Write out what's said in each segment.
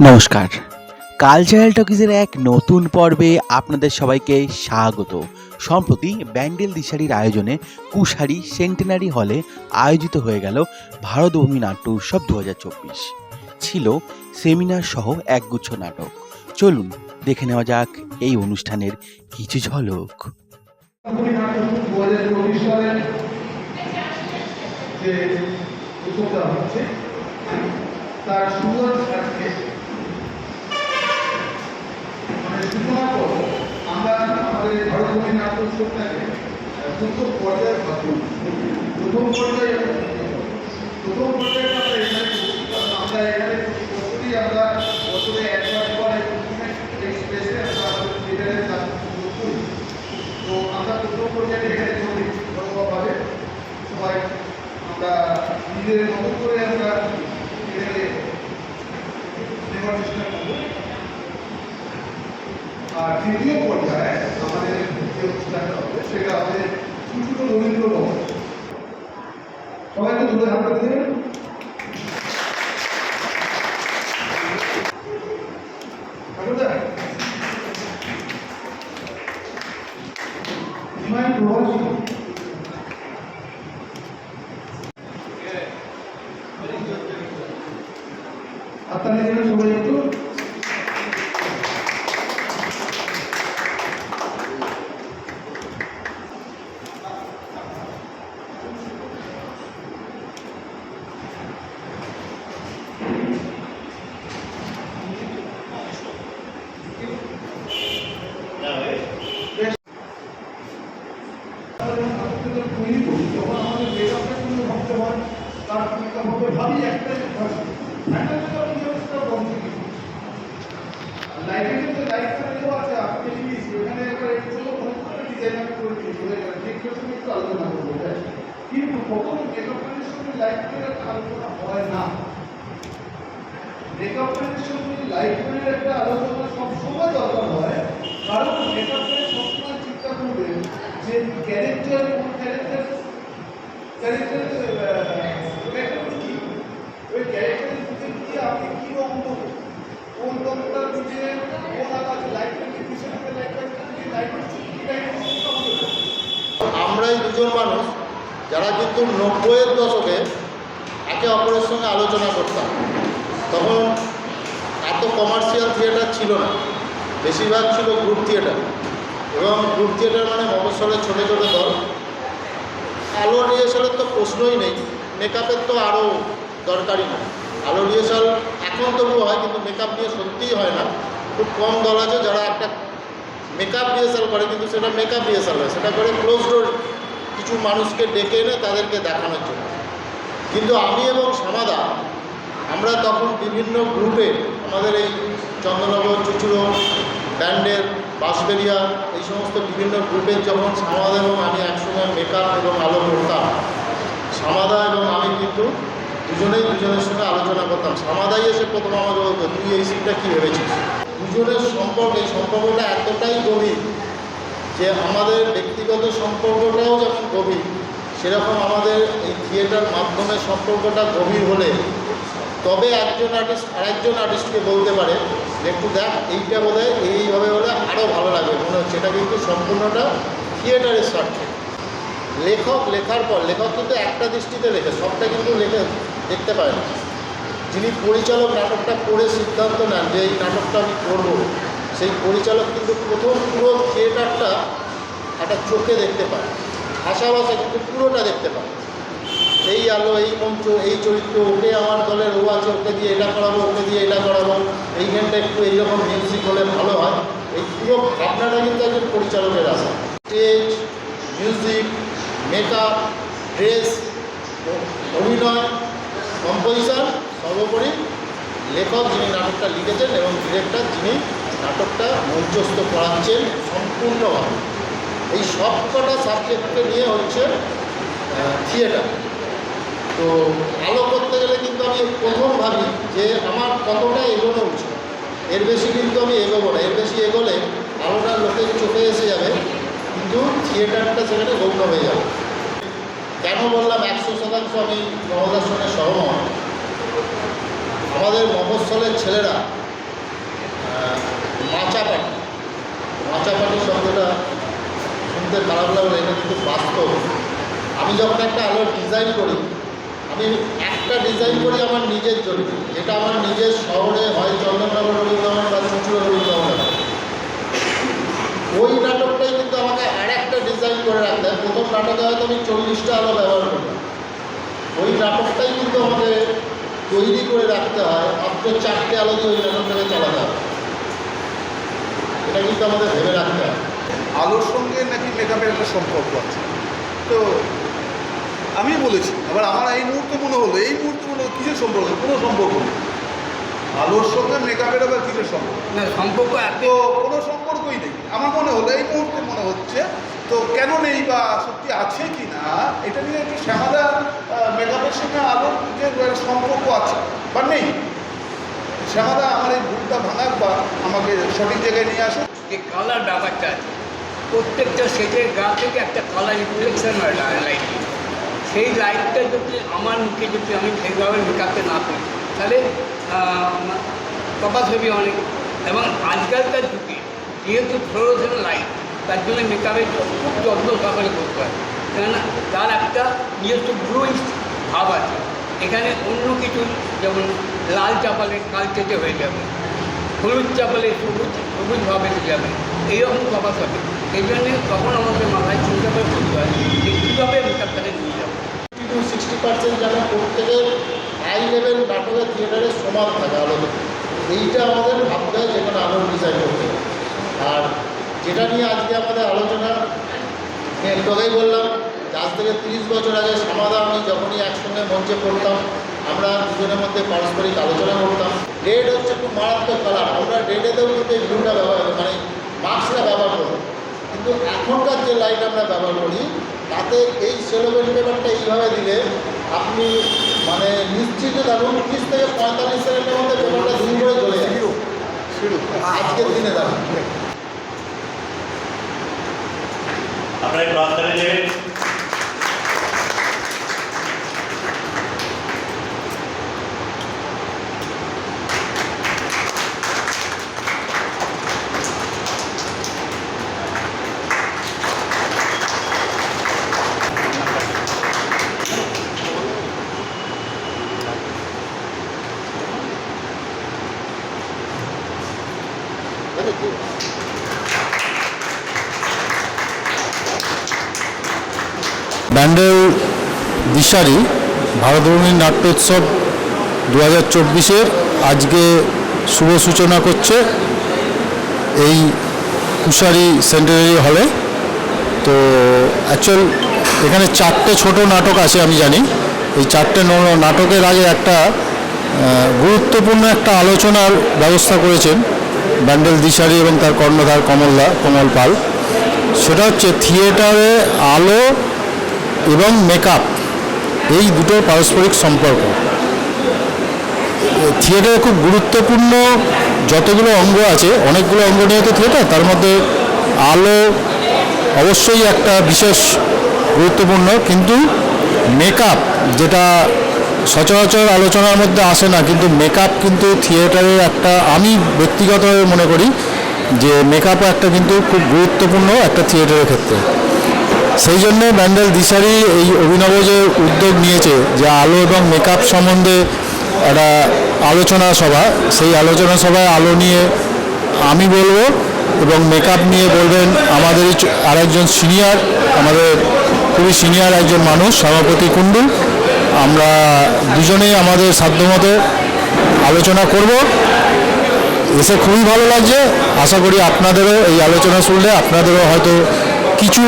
নমস্কার। কালচারাল টকিজের এক নতুন পর্বে আপনাদের সবাইকে স্বাগত। সম্প্রতি ব্যান্ডেল দিশারির আয়োজনে কুশারি সেন্টেনারি হলে আয়োজিত হয়ে গেল ভারতভূমি নাট্য উৎসব 2024। ছিল সেমিনার সহ একগুচ্ছ নাটক। চলুন দেখে নেওয়া যাক এই অনুষ্ঠানের কিছু ঝলক। তার সুন্দর আজকে সূচনা করব। আমরা আমাদের ভারতভূমি নাট্য উৎসবটাকে প্রথম পর্যায়ে ভাবুন। প্রথম পর্যায়ে আমরা এখানে আমরা এখানে প্রতিটি আমরা বছরে একবার পরে এক্সপ্রেসে আমরা থিয়েটারের কাজ করি। তো আমরা প্রথম পর্যায়ে এখানে চলি ঘরোয়াভাবে সবাই আমরা নিজেদের মতো করে আমরা এখানে নেওয়ার চেষ্টা করব। আর দ্বিতীয় পর্যায়ে আমাদের যে অনুষ্ঠানটা হবে সেটা আমাদের ছোট রবীন্দ্র ভবন। সবাইকে ধরে হাতটা দেবেন। আপনাদের জন্য সবাই একটু ভাবি একটা লাইব্রেরিতে লাইফটা দেওয়া আছে আপনি এখানে ডিজাইন করে একটু আলোচনা করবো, কিন্তু কখনো মেকআপের সঙ্গে লাইব্রেরির আলোচনা হয় না। মেকআপের সঙ্গে লাইব্রেরির একটা আলোচনা সবসময় দরকার হয়, কারণ মেকআপের সবসময় চিন্তা করবে যে ক্যারেক্টার কোন ক্যারেক্টার কি ওই ক্যারেক্টারের ভিতরে কি আপনি কি রঙ দেবো, কোন রঙটার ভিতরে কোন আকাশে লাইব্রেরির পিছনে আমরাই দুজন মানুষ যারা কিন্তু 90-এর দশকে একে অপরের সঙ্গে আলোচনা করতাম। তখন এত কমার্শিয়াল থিয়েটার ছিল না, বেশিরভাগ ছিল গ্রুপ থিয়েটার, এবং গ্রুপ থিয়েটার মানে মফস্বলের ছোটো ছোটো দল। আলো রিহার্সালের তো প্রশ্নই নেই, মেকআপের তো আরও দরকারই না। আলো রিহার্সাল এখন তবুও হয়, কিন্তু মেকআপ নিয়ে সত্যিই হয় না। খুব কম দল আছে যারা একটা মেকআপ রিহার্সাল করে, কিন্তু সেটা মেকআপ রিহার্সাল হয়, সেটা করে ক্লোজ ডোর কিছু মানুষকে ডেকে এনে তাদেরকে দেখানোর জন্য। কিন্তু আমি এবং শ্যামাদা আমরা তখন বিভিন্ন গ্রুপে, আমাদের এই চন্দ্রনগর, চুচুড়ো, ব্যান্ডের, বাঁশবেড়িয়া, এই সমস্ত বিভিন্ন গ্রুপের যখন শ্যামাদা এবং আমি একসঙ্গে মেকআপ এবং আলো করতাম, শ্যামাদা এবং আমি কিন্তু দুজনেই দুজনের সঙ্গে আলোচনা করতাম। শ্যামাদাই এসে প্রথম আমাকে বলতো, তুই এই সিনটা কী ভেবেছিস। দুজনের সম্পর্ক, এই সম্পর্কটা এতটাই গভীর যে আমাদের ব্যক্তিগত সম্পর্কটাও যেমন গভীর, সেরকম আমাদের এই থিয়েটার মাধ্যমে সম্পর্কটা গভীর হলে তবে একজন আর্টিস্ট আরেকজন আর্টিস্টকে বলতে পারে যে একটু দেখ এইটা বোধহয় এইভাবে হলে আরও ভালো লাগবে মনে হচ্ছে। এটা কিন্তু সম্পূর্ণটা থিয়েটারের স্বার্থে। লেখক লেখার পর, লেখক কিন্তু একটা দৃষ্টিতে লেখে, সবটা কিন্তু লেখে দেখতে পায় না। যিনি পরিচালক নাটকটা করে সিদ্ধান্ত নেন যে এই নাটকটা আমি করব, সেই পরিচালক কিন্তু প্রথম পুরো থিয়েটারটা একটা চোখে দেখতে পায়, ভাষা কিন্তু পুরোটা দেখতে পায়। এই আলো, এই মঞ্চ, এই চরিত্র, ওকে আমার দলের ও আছে, ওকে দিয়ে এটা করাবো, ওকে দিয়ে এটা করাবো, এইখানটা একটু এইরকম মিউজিক হলে ভালো হয়। এই পুরো ভাবনাটা কিন্তু একজন পরিচালকের আছে। স্টেজ, মিউজিক, মেকআপ, ড্রেস, অভিনয়, কম্পোজিশন, সর্বোপরি লেখক যিনি নাটকটা লিখেছেন এবং ডিরেক্টর যিনি নাটকটা মঞ্চস্থ করাচ্ছেন সম্পূর্ণভাবে, এই সব কটা সাবজেক্টকে নিয়ে হচ্ছে থিয়েটার। তো আলো করতে গেলে কিন্তু আমি প্রথম ভাবি যে আমার কতটা এগোনো উচিত, এর বেশি কিন্তু আমি এগোবো না। এর বেশি এগোলে আলোটা লোকের চোখে এসে যাবে, কিন্তু থিয়েটারটা সেখানে গৌণ হয়ে যাবে। কেন বললাম 100% আমি মহোদয়ের সঙ্গে সহমত। আমাদের মফস্বলের ছেলেরা মাচাপাটি। মাচাপাটি শব্দটা শুনতে খারাপ লাগলে এটা কিন্তু বাস্তব। আমি যখন একটা আলোর ডিজাইন করি, আমি একটা ডিজাইন করি আমার নিজের জন্য, যেটা আমার নিজের শহরে হয় চন্দননগর রবীন্দ্রভবন বা চুঁচুড়া রবীন্দ্রভবন। ওই নাটকটাই কিন্তু আমাকে আর একটা ডিজাইন করে রাখতে হয়। প্রথম নাটকে হয়তো আমি 40টা আলো ব্যবহার করলাম, ওই নাটকটাই কিন্তু আমাকে তৈরি করে রাখতে হয় মাত্র 4টে আলো দিয়ে ওই নাটকটাকে চালাতে হবে। এটা কিন্তু আমাদের ভেবে রাখতে হয়। আলোর সঙ্গে নাকি মেকআপের একটা সম্পর্ক আছে, তো আমি বলেছি। আবার আমার এই মুহূর্তে মনে হলো কিসের সম্পর্ক? কোনো সম্পর্ক নেই। আলোর সঙ্গে মেকআপের আবার কিসের সম্পর্ক? না, সম্পর্ক তো কোনো সম্পর্কই নেই আমার মনে হলো, এই মুহূর্তে মনে হচ্ছে। তো কেন নেই বা সত্যি আছে কি না এটা নিয়ে একটু শ্যামাদা মেকআপের সঙ্গে আলোর যে সম্পর্ক আছে বা নেই, শ্যামাদা আমার এই ভুলটা ভাঙাক বা আমাকে সঠিক জায়গায় নিয়ে আসুক। যে কালার ব্যাপারটা আছে, প্রত্যেকটা সেটের গা থেকে একটা কালার রিফ্লেকশন হয় লাইটে। সেই লাইটটা যদি আমার মুখে যদি আমি সেইভাবে মেকআপে না করি তাহলে প্রকাশ হবে অনেক। এবং আজকালকার যুগে যেহেতু ফ্লোরোসেন্ট লাইট, তার জন্য মেকআপের খুব যত্ন সহকারে করতে হয়, কেননা তার একটা নিজস্ব গ্লোইং ভাব আছে। এখানে অন্য কিছু যেমন লাল চাপালে কালচেটে হয়ে যাবে, হলুদ চাপালে সবুজ ভাব এসে যাবে, এইরকম প্রকাশ হবে। এই জন্যে তখন আমাদের মাথায় চিন্তা করে করতে হয় যে কীভাবে মেকআপটাকে নিয়ে যাবো। 60% যেন প্রত্যেকের হাই লেভেল নাটকের থিয়েটারে সমান থাকে আলোতে, এইটা আমাদের ভাবতে হয় যেখানে আলোর ডিজাইন করতে হয়। আর যেটা নিয়ে আজকে আমাদের আলোচনা, আমি একটু আগেই বললাম যে আজ থেকে 30 বছর আগে শ্যামাদা আমি যখনই একসঙ্গে মঞ্চে পড়তাম, আমরা দুজনের মধ্যে পারস্পরিক আলোচনা করতাম। রেড হচ্ছে খুব মারাত্মক কালার, আমরা রেডেতেও কিন্তু এই ব্লুটা ব্যবহার করি, মানে মাস্কটা ব্যবহার করবো। কিন্তু এখনকার যে লাইট আমরা ব্যবহার করি তাতে এই সেলোবেন পেপারটা এইভাবে দিলে আপনি মানে নিশ্চিত থাকুন 30 থেকে 45 সেকেন্ডের মধ্যে পেপারটা ধুম করে চলে যাবে আজকের দিনে দাঁড়িয়ে। আপনার ক্লাসে যে ব্যান্ডেল দিশারি ভারতভূমির নাট্যোৎসব 2024-এর আজকে শুভ সূচনা করছে এই কুশারি সেন্টারি হলে। তো অ্যাকচুয়াল এখানে 4টে ছোট নাটক আছে আমি জানি। এই 4টে নাটকের আগে একটা গুরুত্বপূর্ণ একটা আলোচনার ব্যবস্থা করেছেন ব্যান্ডেল দিশারি এবং তার কর্ণধার কমল পাল। সেটা হচ্ছে থিয়েটারে আলো এবং মেকআপ এই দুটোর পারস্পরিক সম্পর্ক। থিয়েটারে খুব গুরুত্বপূর্ণ যতগুলো অঙ্গ আছে, অনেকগুলো অঙ্গ নিয়ে তো থিয়েটার, তার মধ্যে আলো অবশ্যই একটা বিশেষ গুরুত্বপূর্ণ, কিন্তু মেকআপ যেটা সচরাচর আলোচনার মধ্যে আসে না, কিন্তু মেকআপ কিন্তু থিয়েটারের একটা, আমি ব্যক্তিগতভাবে মনে করি যে মেকআপও একটা কিন্তু খুব গুরুত্বপূর্ণ একটা থিয়েটারের ক্ষেত্রে। সেই জন্যে ব্যান্ডেল দিশারি এই অভিনব যে উদ্যোগ নিয়েছে যে আলো এবং মেকআপ সম্বন্ধে একটা আলোচনা সভা, সেই আলোচনা সভায় আলো নিয়ে আমি বলবো এবং মেকআপ নিয়ে বলবেন আমাদেরই আরেকজন সিনিয়র, আমাদের খুবই সিনিয়র একজন মানুষ সভাপতি কুণ্ডু। আমরা দুজনেই আমাদের সাধ্যমতো আলোচনা করব। এসে খুবই ভালো লাগছে। আশা করি আপনাদেরও এই আলোচনা শুনলে আপনাদেরও হয়তো কিছু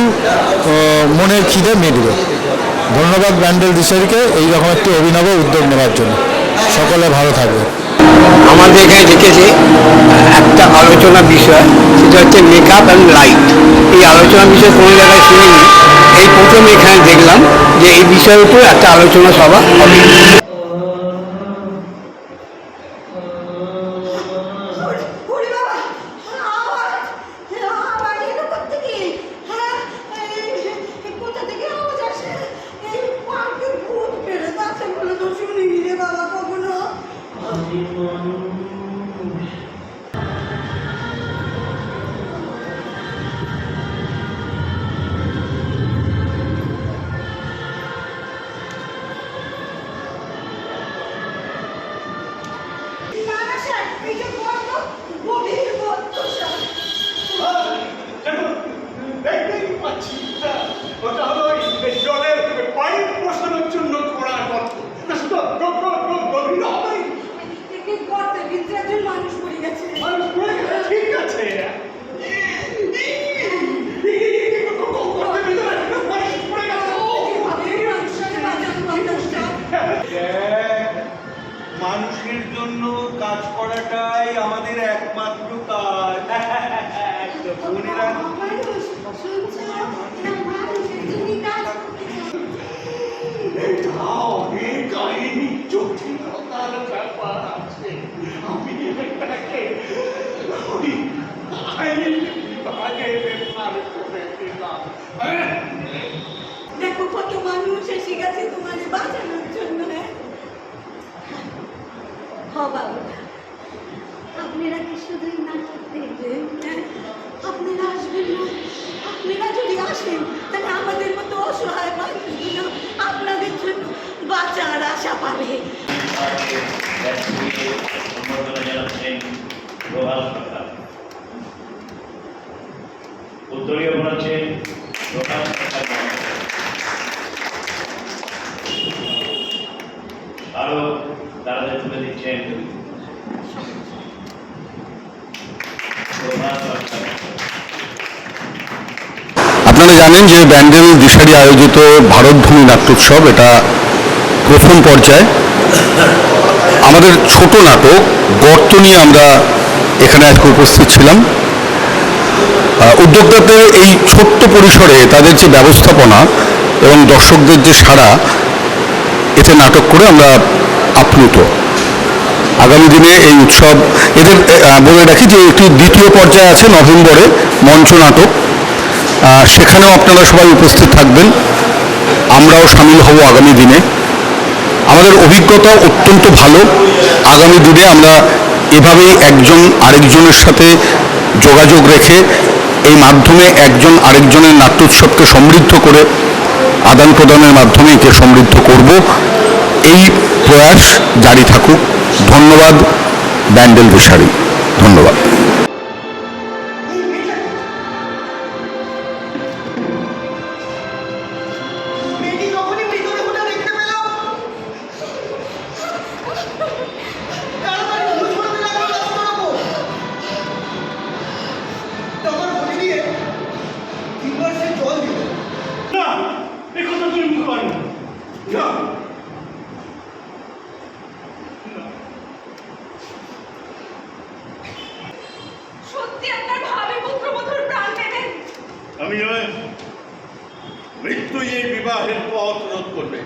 মনের খিদে মিটবে। ধন্যবাদ ব্যান্ডেল দিশারিকে এইরকম একটি অভিনব উদ্যোগ নেওয়ার জন্য। সকলে ভালো থাকবে। আমাদের এখানে দেখেছে একটা আলোচনা বিষয়, সেটা হচ্ছে মেকআপ অ্যান্ড লাইট। এই আলোচনা বিষয় কোনো জায়গায় শুনিনি, এই প্রথম এখানে দেখলাম যে এই বিষয়ের উপর একটা আলোচনা সভা হবে। মানুষের জন্য কাজ করাটাই আমাদের একমাত্র কাজ। মনে রাখো এটা অনেক আইনি জটিলতার ব্যাপার আছে। আমি এটাকে ওই আইন বিভাগে রেফার করে দিলাম। দেখো কত মানুষ এসে গেছে তোমার বাঁচানোর জন্য। বাবা, আপনারা কি শুধুই নাটক দেখবেন? আপনারা আসবেন না? আপনারা যদি আসেন তাহলে আমাদের মতো অসহায় মানুষগুলো আপনাদের জন্য বাঁচার আশা পাবে। সম্বর্ধনা জানাচ্ছেন প্রভাস সরকার। উত্তরীয় বলাচ্ছেন প্রভাস সরকার। আরো তারা তুলে দিচ্ছেন প্রভাস সরকার। আপনারা জানেন যে ব্যান্ডেল দিশারি আয়োজিত ভারতভূমি নাট্যোৎসব এটা প্রথম পর্যায়ে। আমাদের ছোট নাটক গর্ত নিয়ে আমরা এখানে আজকে উপস্থিত ছিলাম। উদ্যোক্তাদের এই ছোট্ট পরিসরে তাদের যে ব্যবস্থাপনা এবং দর্শকদের যে সাড়া, এতে নাটক করে আমরা আপ্লুত। আগামী দিনে এই উৎসব এদের বলে রাখি যে একটি দ্বিতীয় পর্যায়ে আছে নভেম্বরে মঞ্চ নাটক, সেখানেও আপনারা সবাই উপস্থিত থাকবেন, আমরাও সামিল হব আগামী দিনে। আমাদের অভিজ্ঞতা অত্যন্ত ভালো। আগামী দিনে আমরা এভাবেই একজন আরেকজনের সাথে যোগাযোগ রেখে এই মাধ্যমে একজন আরেকজনের নাট্যোৎসবকে সমৃদ্ধ করে আদান প্রদানের মাধ্যমে একে সমৃদ্ধ করব। এই প্রয়াস জারি থাকুক। ধন্যবাদ ব্যান্ডেল দিশারি, ধন্যবাদ। সত্যি আপনার ভাবে পুত্রবধূর প্রাণ নেবেন? আমি নয়, মৃত্যু এই বিবাহের পথ রোধ করবে।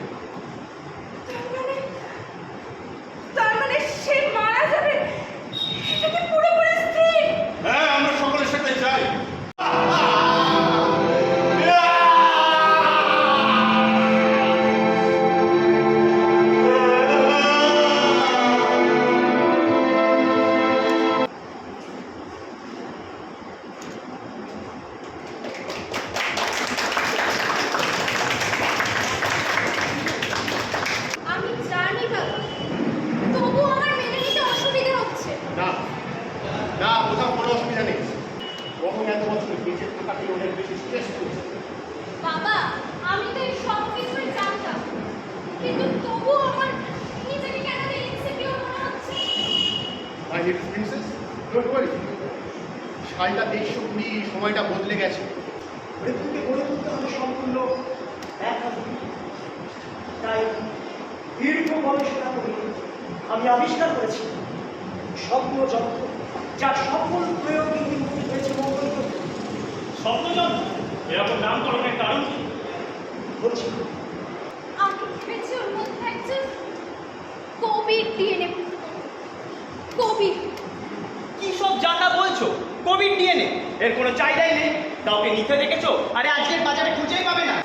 তার মানে সে মারা যাবে? এটা কি পুরোপুরি স্থির? হ্যাঁ, আমরা সকলের সাথে চাই। আমি জানি বাবা, তবু আমার মেনে নিতে অসুবিধা হচ্ছে। না না, কোথাও কোনো অসুবিধা নেই। বরং এত বছর বেঁচে থাকাকে অনেক বেশি স্ট্রেস করছে। বাবা, আমি তো এই সব কিছুই জানতাম, কিন্তু তবু আমার নিজেকে কেন ইনসিকিউর মনে হচ্ছে। My little princess, don't worry. সালটা 2320, সময়টা বদলে গেছে। মৃত্যুকে গড়ে তুলতে হবে সম্পূর্ণ একা। তাই দীর্ঘ গবেষণা করে আমি আবিষ্কার করেছি স্বপ্ন যন্ত্র, যার সফল প্রয়োগ ইতিমধ্যে হয়েছে মঙ্গল গ্রহে। স্বপ্নযন্ত্র এরকম নামকরণের কারণ কি? বলছি, আমি ভেবেছি ওর মধ্যে একজন কবির ডিএনএ। কবি? কি সব জানা বলছো? কোভিড ডিএনএ এর কোনো চাহিদাই নেই। কাউকে নিতে দেখেছো? আরে আজকের বাজারে খুঁজেই পাবে না।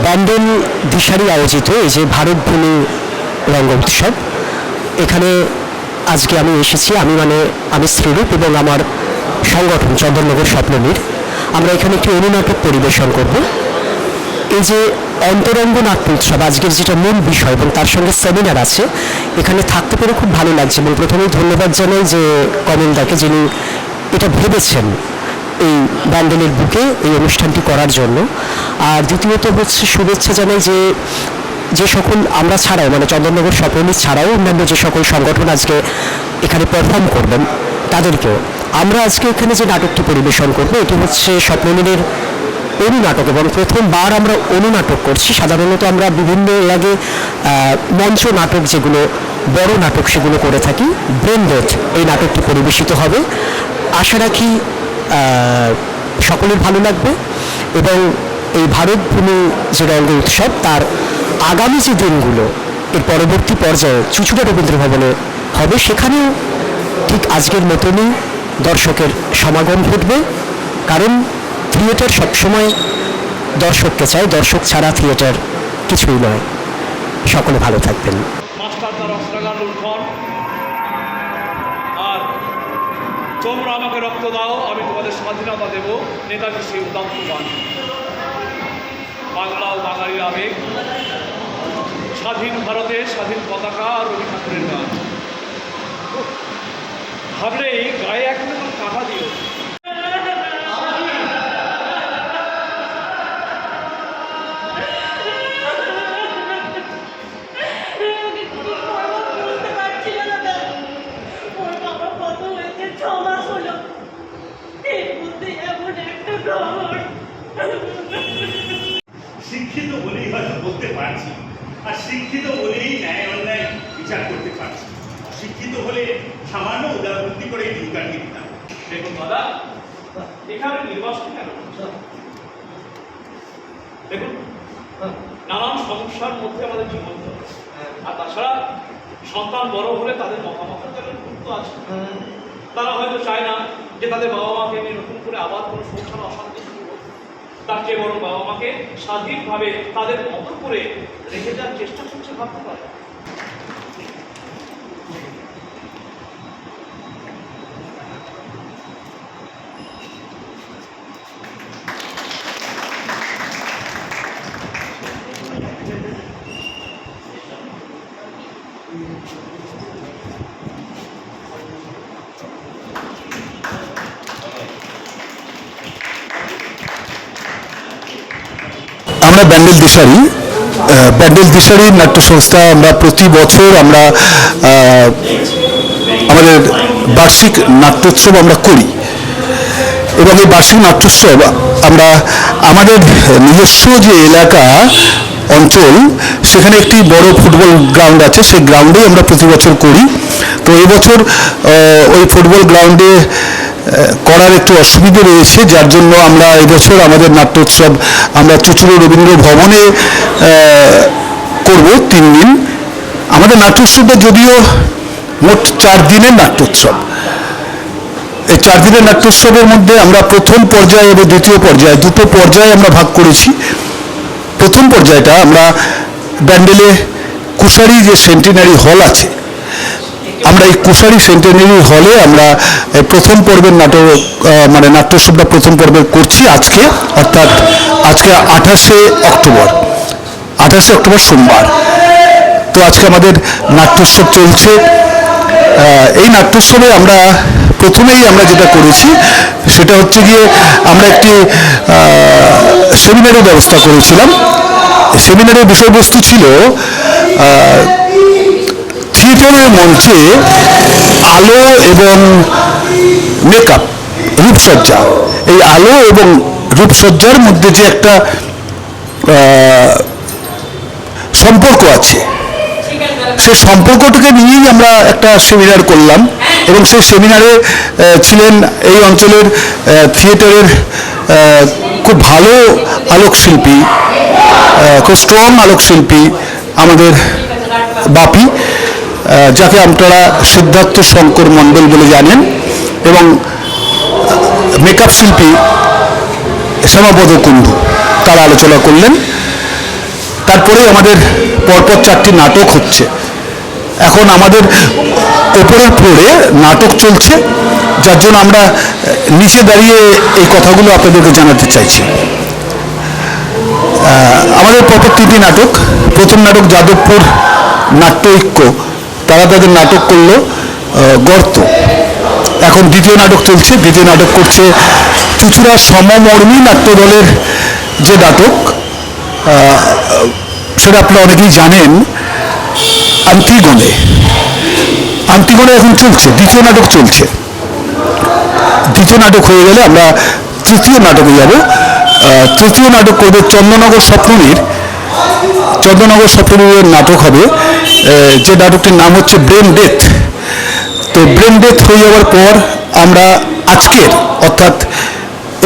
ব্যান্ডেল দিশারি আয়োজিত এই যে ভারতভূমি রঙ্গ উৎসব, এখানে আজকে আমি এসেছি। আমি শ্রীরূপ এবং আমার সংগঠন চন্দননগর স্বপ্ননীর, আমরা এখানে একটি অনুনাটক পরিবেশন করব। এই যে অন্তরঙ্গ নাট্য উৎসব আজকের যেটা মূল বিষয় এবং তার সঙ্গে সেমিনার আছে, এখানে থাকতে পেরে খুব ভালো লাগছে। এবং প্রথমেই ধন্যবাদ জানাই যে কমলদাকে, যিনি এটা ভেবেছেন এই ব্যান্ডেলের বুকে এই অনুষ্ঠানটি করার জন্য। আর দ্বিতীয়ত হচ্ছে শুভেচ্ছা জানাই যে সকল আমরা ছাড়াও, মানে চন্দননগর স্বপ্ননীল ছাড়াও অন্যান্য যে সকল সংগঠন আজকে এখানে পারফর্ম করবেন তাদেরকেও। আমরা আজকে এখানে যে নাটকটি পরিবেশন করবো এটি হচ্ছে স্বপ্ননীলের অনুনাটক, এবং প্রথমবার আমরা অনুনাটক করছি। সাধারণত আমরা বিভিন্ন এর আগে মঞ্চ নাটক, যেগুলো বড় নাটক, সেগুলো করে থাকি। ব্রেন ডেথ এই নাটকটি পরিবেশিত হবে। আশা রাখি সকলের ভালো লাগবে এবং এই ভারতভূমি যে রঙ্গ উৎসব তার আগামী যে দিনগুলো, এর পরবর্তী পর্যায়ে চুঁচুড়া রবীন্দ্র ভবনে হবে, সেখানেও ঠিক আজকের মতনই দর্শকের সমাগম ঘটবে। কারণ থিয়েটার সবসময় দর্শককে চায়, দর্শক ছাড়া থিয়েটার কিছুই নয়। সকলে ভালো থাকবেন। মাস্টার তার অস্ত্রাগার লুণ্ঠন, আর তোমরা আমাকে রক্ত দাও, আমি তোমাদের স্বাধীনতা দেব, নেতাজি সেই উদাত্ত গান। বাংলা ও বাঙালির আবেগ, স্বাধীন ভারতে স্বাধীন পতাকা, রবি ঠাকুরের গান। ভাবলেই গায়ে এখন কাঁটা দিও। শিক্ষিত বলেই হয়তো বলতে পারছি, আর শিক্ষিত বলেই ন্যায় অন্যায় বিচার করতে পারছি। শিক্ষিত হলে সামান্য উদারবৃত্তি করে দিন কাটিয়ে দিতাম। দেখুন দাদা, এখানে নির্বাচন কেন? দেখুন, নানান সমস্যার মধ্যে আমাদের জীবন চলে, আর তাছাড়া সন্তান বড় হলে তাদের মতামতের জন্য গুরুত্ব আছে। তারা হয়তো চায় না যে তাদের বাবা মাকে নিয়ে নতুন করে আবার কোনো সংসার অশান্তি শুরু হোক। তার চেয়ে বরং বাবা মাকে স্বাধীনভাবে তাদের মতো করে রেখে যাওয়ার চেষ্টা করছে, ভাবতে পারে। আমরা ব্যান্ডেল দিশারি নাট্য সংস্থা, আমরা প্রতি বছর আমরা আমাদের বার্ষিক নাট্যোৎসব আমরা করি। এবং এই বার্ষিক নাট্যোৎসব আমরা আমাদের নিজস্ব যে এলাকা অঞ্চল, সেখানে একটি বড় ফুটবল গ্রাউন্ড আছে, সেই গ্রাউন্ডেই আমরা প্রতি বছর করি। তো এবছর ওই ফুটবল গ্রাউন্ডে করার একটু অসুবিধে রয়েছে, যার জন্য আমরা এবছর আমাদের নাট্যোৎসব আমরা চুঁচুড়া রবীন্দ্র ভবনে করব 3 দিন। আমাদের নাট্যোৎসবটা যদিও মোট 4 দিনের নাট্যোৎসব। এই 4 দিনের নাট্যোৎসবের মধ্যে আমরা প্রথম পর্যায়ে এবং দ্বিতীয় পর্যায়ে, দুটো পর্যায়ে আমরা ভাগ করেছি। প্রথম পর্যায়টা আমরা ব্যান্ডেলে কুশারি যে সেন্টিনারি হল আছে, আমরা এই কুশারি সেন্টিনারি হলে আমরা প্রথম পর্বের নাট্যোৎসবটা প্রথম পর্বের করছি আজকে, অর্থাৎ আজকে 28শে অক্টোবর সোমবার। তো আজকে আমাদের নাট্যোৎসব চলছে। এই নাট্যোৎসবে আমরা প্রথমেই আমরা যেটা করেছি সেটা হচ্ছে গিয়ে আমরা একটি সেমিনারের ব্যবস্থা করেছিলাম। সেমিনারের বিষয়বস্তু ছিল থিয়েটারের মঞ্চে আলো এবং মেকআপ, রূপসজ্জা। এই আলো এবং রূপসজ্জার মধ্যে যে একটা সম্পর্ক আছে, সেই সম্পর্কটাকে নিয়েই আমরা একটা সেমিনার করলাম। এবং সেই সেমিনারে ছিলেন এই অঞ্চলের থিয়েটারের খুব ভালো আলোকশিল্পী, খুব স্ট্রং আলোকশিল্পী আমাদের বাপি, যাকে আপনারা সিদ্ধার্থ শঙ্কর মণ্ডল বলে জানেন, এবং মেকআপ শিল্পী শ্যামাপদ কুণ্ডু, তারা আলোচনা করলেন। তারপরে আমাদের পরপর 4টি নাটক হচ্ছে। এখন আমাদের ওপরের ফ্লোরে নাটক চলছে, যার জন্য আমরা নিচে দাঁড়িয়ে এই কথাগুলো আপনাদেরকে জানাতে চাইছি। আমাদের পরপর 3টি নাটক। প্রথম নাটক যাদবপুর নাট্য ঐক্য, তারা তাদের নাটক করলো গর্ত। এখন দ্বিতীয় নাটক চলছে, দ্বিতীয় নাটক করছে চুঁচুড়া সমমর্মী নাট্য দলের যে নাটক, সেটা আপনারা অনেকেই জানেন, আন্টিগনে। আন্টিগনে এখন চলছে, দ্বিতীয় নাটক চলছে। দ্বিতীয় নাটক হয়ে গেলে আমরা তৃতীয় নাটকে যাব। তৃতীয় নাটক করবে চন্দননগর স্বপ্নবীর। চন্দননগর স্বপ্নবীরের নাটক হবে, যে নাটকটির নাম হচ্ছে ব্রেন ডেথ। তো ব্রেন ডেথ হয়ে যাওয়ার পর আমরা আজকের অর্থাৎ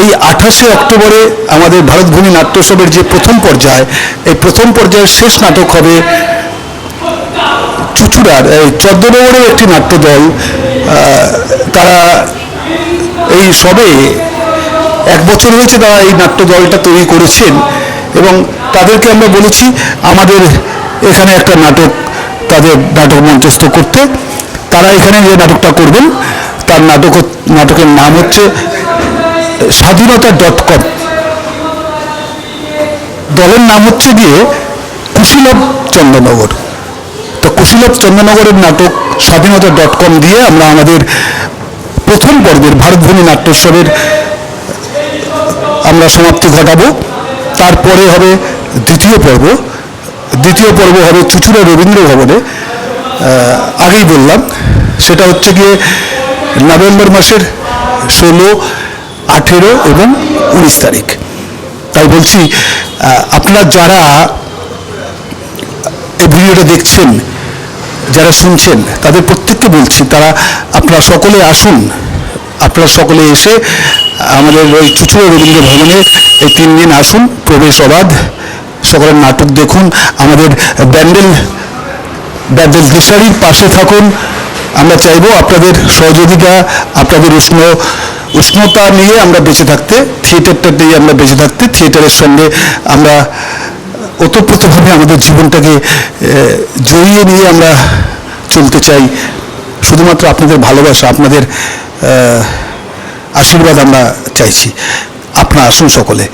এই 28শে অক্টোবরে আমাদের ভারতভূমি নাট্যোৎসবের যে প্রথম পর্যায়, এই প্রথম পর্যায়ের শেষ নাটক হবে চুঁচুড়ার চন্দ্রনগরের একটি নাট্যদল। তারা এই সবে 1 বছর হয়েছে তারা এই নাট্যদলটা তৈরি করেছেন, এবং তাদেরকে আমরা বলেছি আমাদের এখানে একটা নাটক, তাদের নাটক মঞ্চস্থ করতে। তারা এখানে যে নাটকটা করবেন তার নাটকের নাম হচ্ছে স্বাধীনতা.com। দলের নাম হচ্ছে গিয়ে কুশীলব চন্দ্রনগর। তো কুশীলব চন্দ্রনগরের নাটক স্বাধীনতা.com দিয়ে আমরা আমাদের প্রথম পর্বের ভারতভূমি নাট্যোৎসবের আমরা সমাপ্তি ঘটাবো। তারপরে হবে দ্বিতীয় পর্ব। দ্বিতীয় পর্ব হবে চুঁচুড়া রবীন্দ্র ভবনে। আগেই বললাম, সেটা হচ্ছে গিয়ে নভেম্বর মাসের 16, 18 এবং 19 তারিখ। তাই বলছি, আপনারা যারা এই ভিডিওটা দেখছেন, যারা শুনছেন, তাদের প্রত্যেককে বলছি আপনারা সকলে আসুন। আপনারা সকলে এসে আমাদের ওই চুঁচুড়া রবীন্দ্র ভবনে এই 3 দিন আসুন, প্রবেশ অবাধ। সকলের নাটক দেখুন, আমাদের ব্যান্ডেল দিশারির পাশে থাকুন। আমরা চাইবো আপনাদের সহযোগিতা, আপনাদের উষ্ণতা নিয়ে আমরা বেঁচে থাকতে, থিয়েটারটা নিয়ে আমরা বেঁচে থাকতে, থিয়েটারের সঙ্গে আমরা ওতপ্রোতভাবে আমাদের জীবনটাকে জড়িয়ে নিয়ে আমরা চলতে চাই। শুধুমাত্র আপনাদের ভালোবাসা, আপনাদের আশীর্বাদ আমরা চাইছি। আপনারা আসুন সকলে।